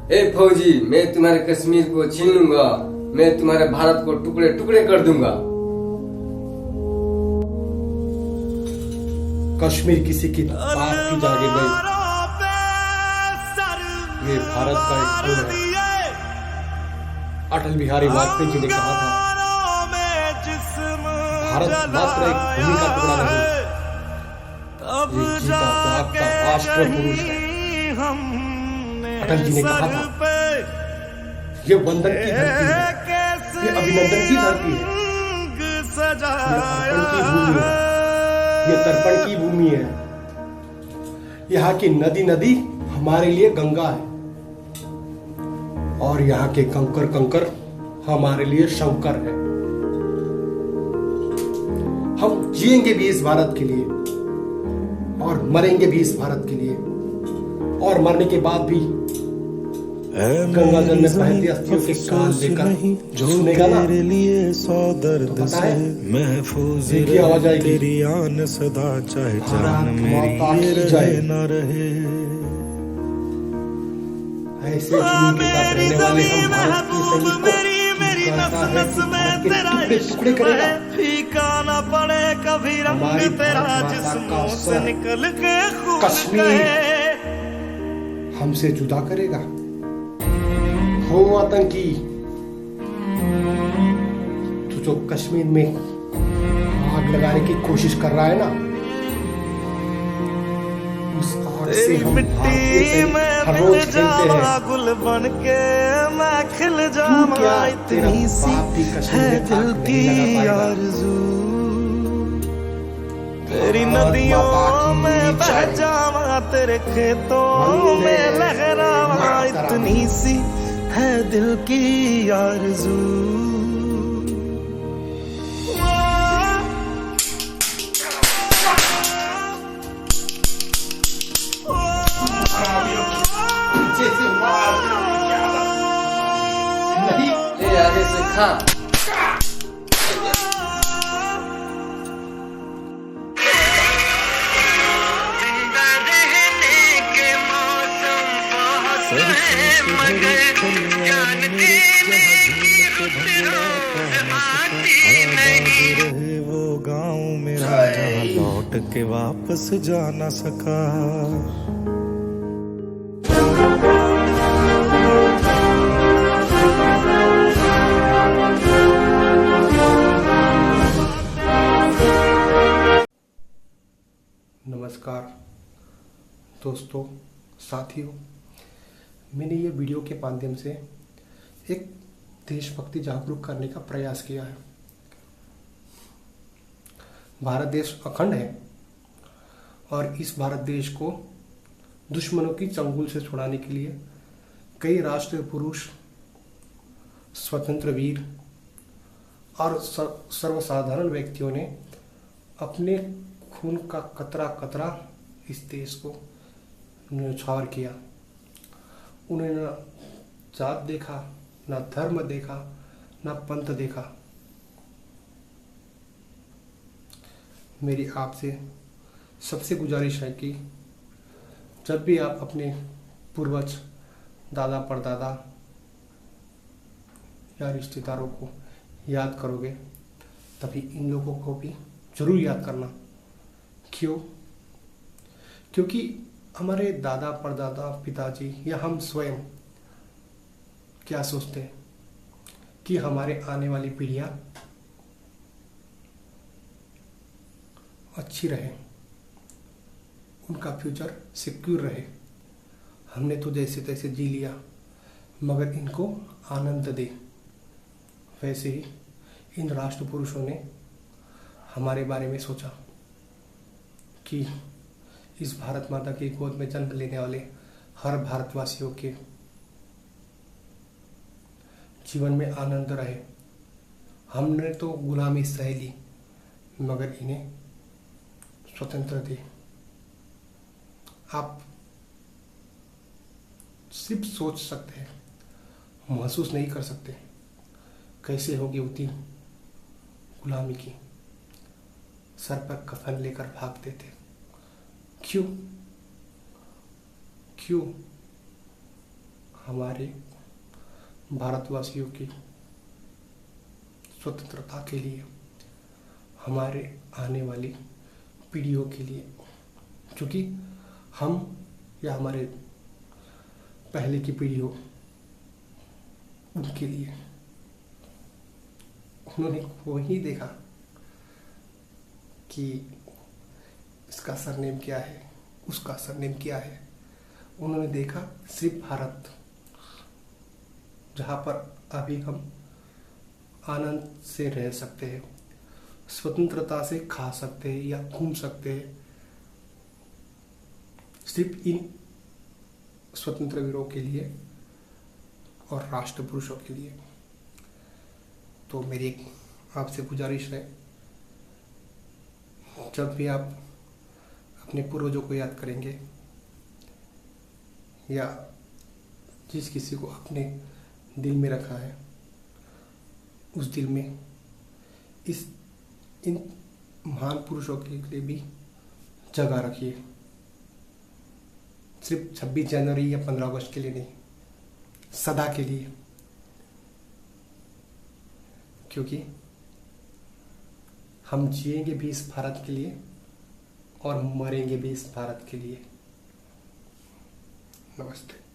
ए फौजी, मैं तुम्हारे कश्मीर को छीन लूंगा, मैं तुम्हारे भारत को टुकड़े टुकड़े कर दूंगा। कश्मीर किसी की बात की जागीर नहीं, ये भारत का एक खून है। अटल बिहारी वाजपेयी जी ने कहा था, भारत मात्र एक भूमि का टुकड़ा नहीं, ये जीता जागता राष्ट्र पुरुष है। अटल जी ने कहा था, ये वंदन की धरती है, ये अभिनंदन की धरती है, ये अर्पण की भूमि है, ये तर्पण की भूमि है। यहाँ की नदी नदी हमारे लिए गंगा है और यहाँ के कंकर कंकर हमारे लिए शंकर है। हम जिएंगे भी इस भारत के लिए और मरेंगे भी इस भारत के लिए, और मरने के बाद भी गंगा जल में बहती अस्थियों के कान लेकर जो सुनेगा ना, तो पता है महफूज देखिए आवाज आएगी, तेरी आन सदा चाहे जान मेरी रहे न रहे। ऐसे जमीन के साथ रहने वाले हम भारत के सैनिक को कहता है कि भारत के टुकड़े टुकड़े करेगा। फीका न पड़े कभी रंग तेरा जिस्मों से निकल के कश्मीर हमसे जुदा करेगा। हो आतंकी, तू जो कश्मीर में आग लगाने की कोशिश कर रहा है ना, उस आग से हम भारतीय हर रोज खेलते हैं। गुल बन के मैं खिल जाऊंगा, इतनी सी है दिल की आरज़ू, तेरी नदियों में बह जावा, तेरे खेतों में लहरावा, इतनी सी है दिल की आरज़ू। ले आगे से खा। रहे वो गाँव मेरा जहाँ लौट के वापस जा न सका। नमस्कार दोस्तों, साथियों, मैंने ये वीडियो के माध्यम से एक देशभक्ति जागरूक करने का प्रयास किया है। भारत देश अखंड है और इस भारत देश को दुश्मनों की चंगुल से छुड़ाने के लिए कई राष्ट्रीय पुरुष, स्वतंत्र वीर और सर्वसाधारण व्यक्तियों ने अपने खून का कतरा कतरा इस देश को न्यौछावर किया। उन्होंने न जात देखा, न धर्म देखा, न पंथ देखा। मेरी आपसे सबसे गुजारिश है कि जब भी आप अपने पूर्वज, दादा परदादा या रिश्तेदारों को याद करोगे, तभी इन लोगों को भी जरूर याद करना। क्यों? क्योंकि हमारे दादा परदादा, पिताजी या हम स्वयं क्या सोचते हैं कि हमारे आने वाली पीढ़ियां अच्छी रहे, उनका फ्यूचर सिक्योर रहे। हमने तो जैसे तैसे जी लिया, मगर इनको आनंद दे। वैसे ही इन राष्ट्र पुरुषों ने हमारे बारे में सोचा कि इस भारत माता की गोद में जन्म लेने वाले हर भारतवासियों के जीवन में आनंद रहे। हमने तो गुलामी सह ली, मगर इन्हें स्वतंत्र दे। आप सिर्फ सोच सकते हैं, महसूस नहीं कर सकते कैसे होगी उतनी गुलामी की। सर पर कफन लेकर भागते थे। क्यों? हमारे भारतवासियों की स्वतंत्रता के लिए, हमारे आने वाली पीढ़ियों के लिए, क्योंकि हम या हमारे पहले की पीढ़ी हो उनके लिए उन्होंने वही देखा कि इसका सरनेम क्या है, उसका सरनेम क्या है। उन्होंने देखा सिर्फ भारत, जहाँ पर अभी हम आनंद से रह सकते हैं, स्वतंत्रता से खा सकते हैं या घूम सकते हैं, सिर्फ इन स्वतंत्र वीरों के लिए और राष्ट्र पुरुषों के लिए। तो मेरी एक आपसे गुजारिश है, जब भी आप अपने पूर्वजों को याद करेंगे या जिस किसी को अपने दिल में रखा है, उस दिल में इन महान पुरुषों के लिए भी जगह रखिए। सिर्फ 26 जनवरी या 15 अगस्त के लिए नहीं, सदा के लिए, क्योंकि हम जिएंगे भी इस भारत के लिए और मरेंगे भी इस भारत के लिए। नमस्ते।